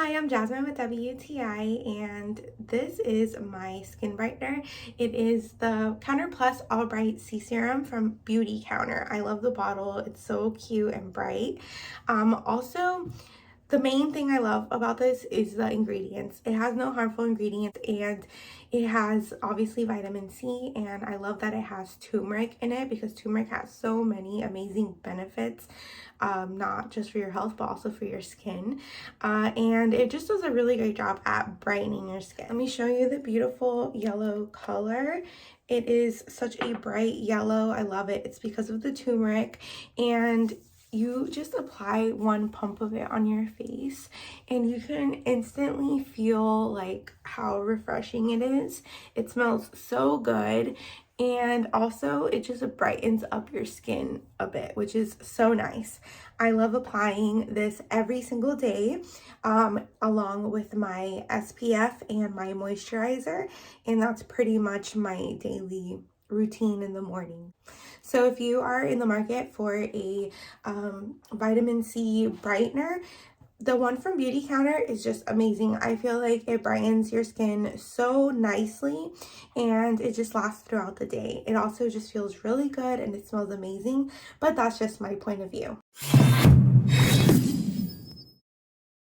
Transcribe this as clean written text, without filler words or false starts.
Hi, I'm Jasmine with WTI, and this is my skin brightener. It is the Counter Plus All Bright C Serum from BeautyCounter. I love the bottle. It's so cute and bright. Also, the main thing I love about this is the ingredients. It has no harmful ingredients, and it has obviously vitamin C, and I love that it has turmeric in it because turmeric has so many amazing benefits, not just for your health but also for your skin. And it just does a really great job at brightening your skin. Let me show you the beautiful yellow color. It is such a bright yellow. I love it. It's because of the turmeric, and you just apply one pump of it on your face and you can instantly feel like how refreshing it is. It smells so good, and also it just brightens up your skin a bit, which is so nice. I love applying this every single day along with my SPF and my moisturizer, and that's pretty much my daily routine in the morning. So if you are in the market for a vitamin C brightener, the one from BeautyCounter is just amazing. I feel like it brightens your skin so nicely and it just lasts throughout the day. It also just feels really good and it smells amazing, but that's just my point of view.